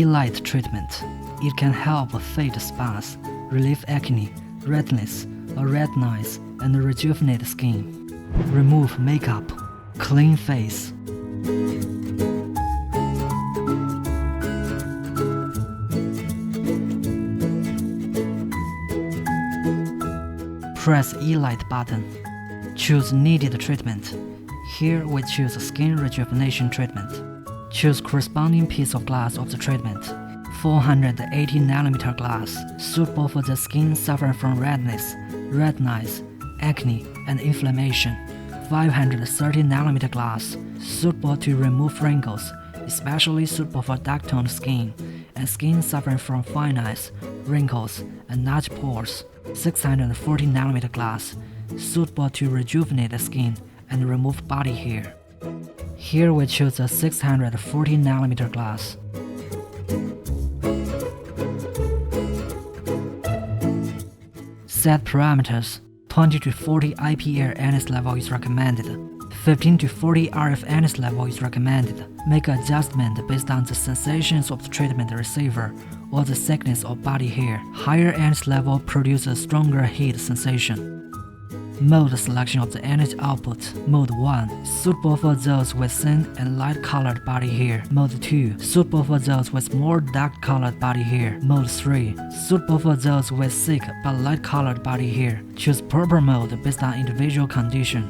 E-light treatment. It can help fade spots, relieve acne, redness, or red lines, and rejuvenate skin. Remove makeup. Clean face. Press E-light button. Choose needed treatment. Here we choose skin rejuvenation treatment. Choose corresponding piece of glass of the treatment. 480nm glass, suitable for the skin suffering from redness, red lines, acne, and inflammation. 530nm glass, suitable to remove wrinkles, especially suitable for dark-toned skin, and skin suffering from fine lines, wrinkles, and large pores. 640nm glass, suitable to rejuvenate the skin and remove body hair. Here we choose a 640nm glass. Set parameters. 20 to 40 IPL AS level is recommended. 15 to 40 RF AS level is recommended. Make adjustment based on the sensations of the treatment receiver or the thickness of body hair. Higher AS level produces stronger heat sensation. Mode selection of the energy output. Mode 1, suitable for those with thin and light-colored body hair. Mode 2, suitable for those with more dark-colored body hair. Mode 3, suitable for those with thick but light-colored body hair. Choose proper mode based on individual condition.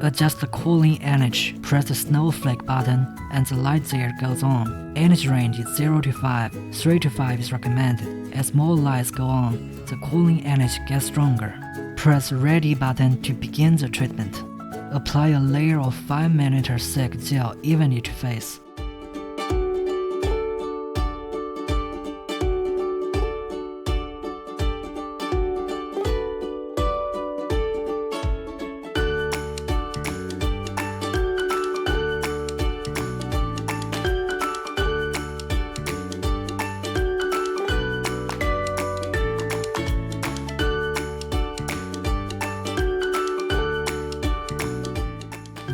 Adjust the cooling energy. Press the snowflake button and the light there goes on. Energy range is 0 to 5. 3 to 5 is recommended. As more lights go on, the cooling energy gets stronger. Press Ready button to begin the treatment. Apply a layer of 5mm thick gel evenly to face.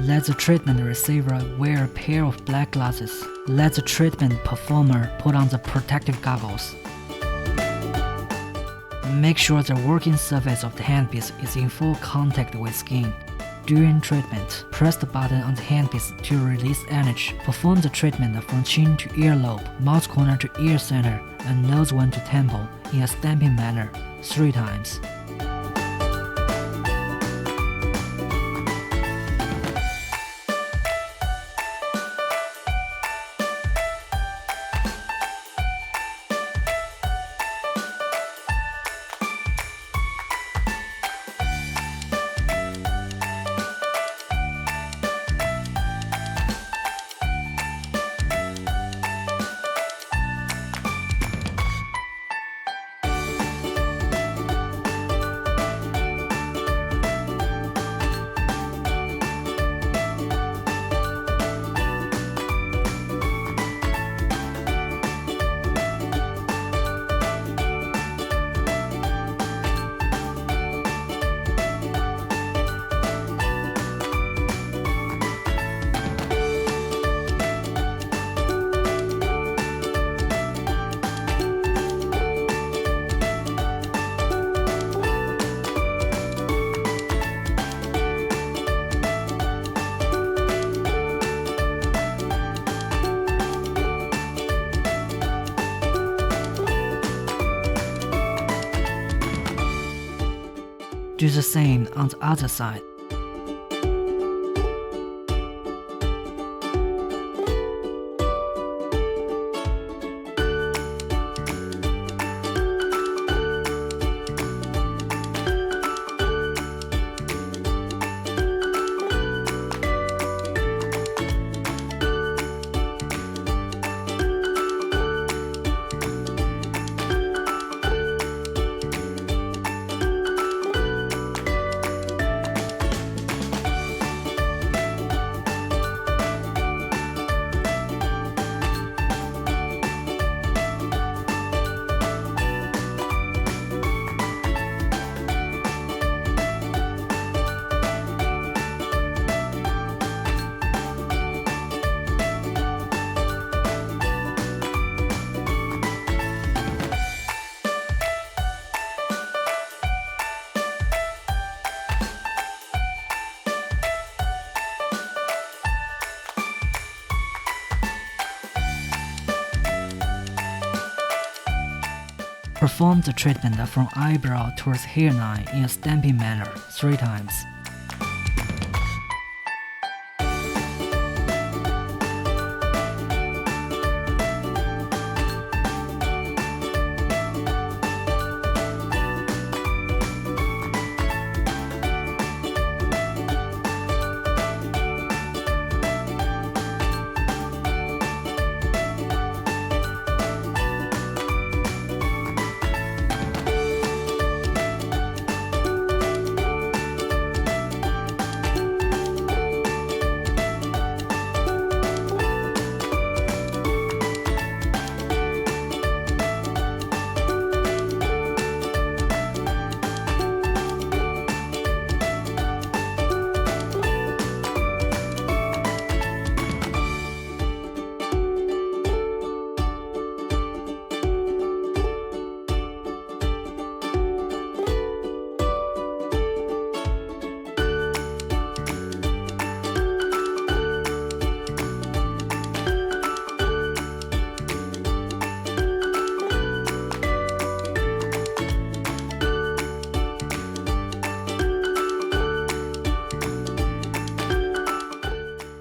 Let the treatment receiver wear a pair of black glasses. Let the treatment performer put on the protective goggles. Make sure the working surface of the handpiece is in full contact with skin. During treatment, press the button on the handpiece to release energy. Perform the treatment from chin to earlobe, mouth corner to ear center, and nose one to temple in a stamping manner 3 times. Do the same on the other side. Perform the treatment from eyebrow towards hairline in a stamping manner 3 times.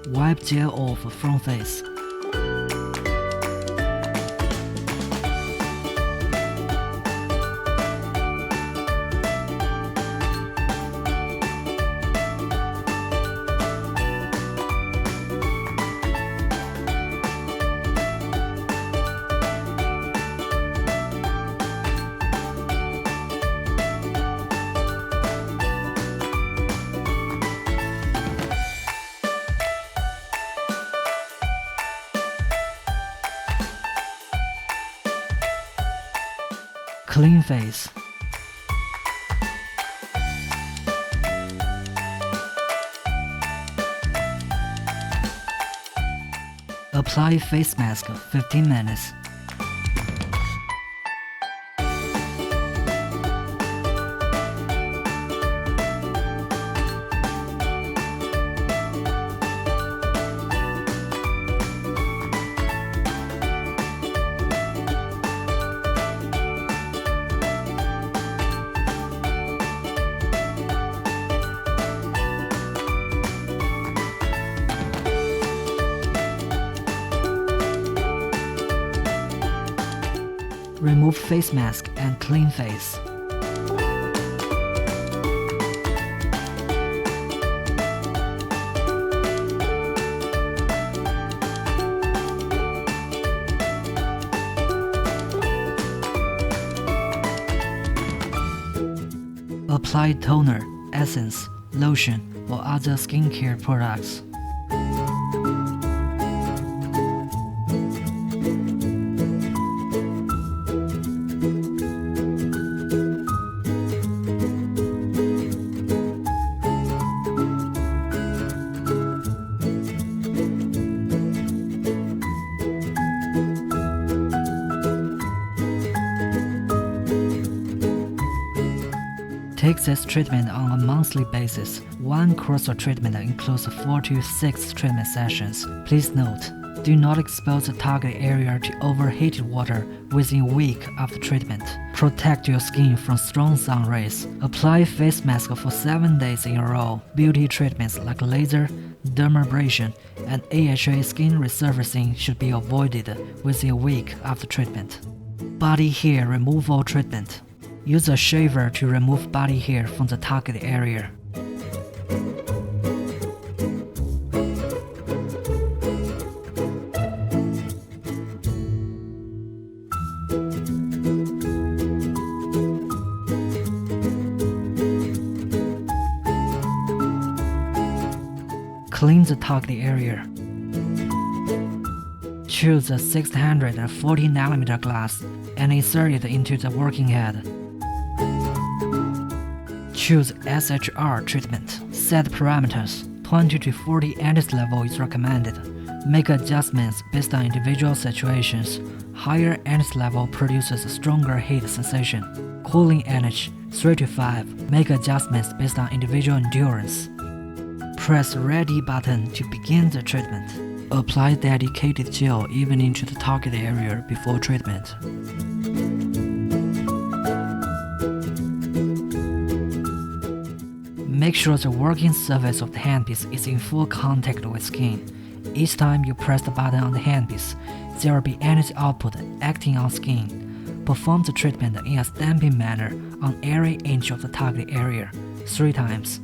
Wipe gel off front face. Clean face. Apply face mask 15 minutes. Remove face mask and clean face. Apply toner, essence, lotion, or other skincare products. Take this treatment on a monthly basis. One course of treatment includes 4 to 6 treatment sessions. Please note, do not expose the target area to overheated water within a week after treatment. Protect your skin from strong sun rays. Apply face mask for 7 days in a row. Beauty treatments like laser, dermabrasion, and AHA skin resurfacing should be avoided within a week after treatment. Body hair removal treatment. Use a shaver to remove body hair from the target area. Clean the target area. Choose a 640nm glass and insert it into the working head. Choose SHR treatment. Set parameters. 20 to 40 NH level is recommended. Make adjustments based on individual situations. Higher NH level produces a stronger heat sensation. Cooling NH 3 to 5. Make adjustments based on individual endurance. Press Ready button to begin the treatment. Apply dedicated gel even into the target area before treatment. Make sure the working surface of the handpiece is in full contact with skin. Each time you press the button on the handpiece, there will be energy output acting on skin. Perform the treatment in a stamping manner on every inch of the target area, 3 times.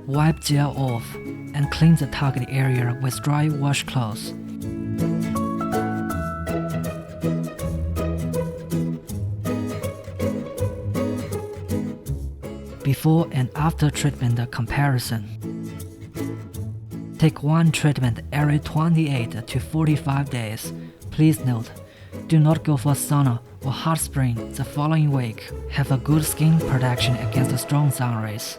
Wipe gel off and clean the target area with dry washcloths. Before and after treatment comparison. Take one treatment every 28 to 45 days. Please note, do not go for sauna or hot spring the following week. Have a good skin protection against strong sun rays.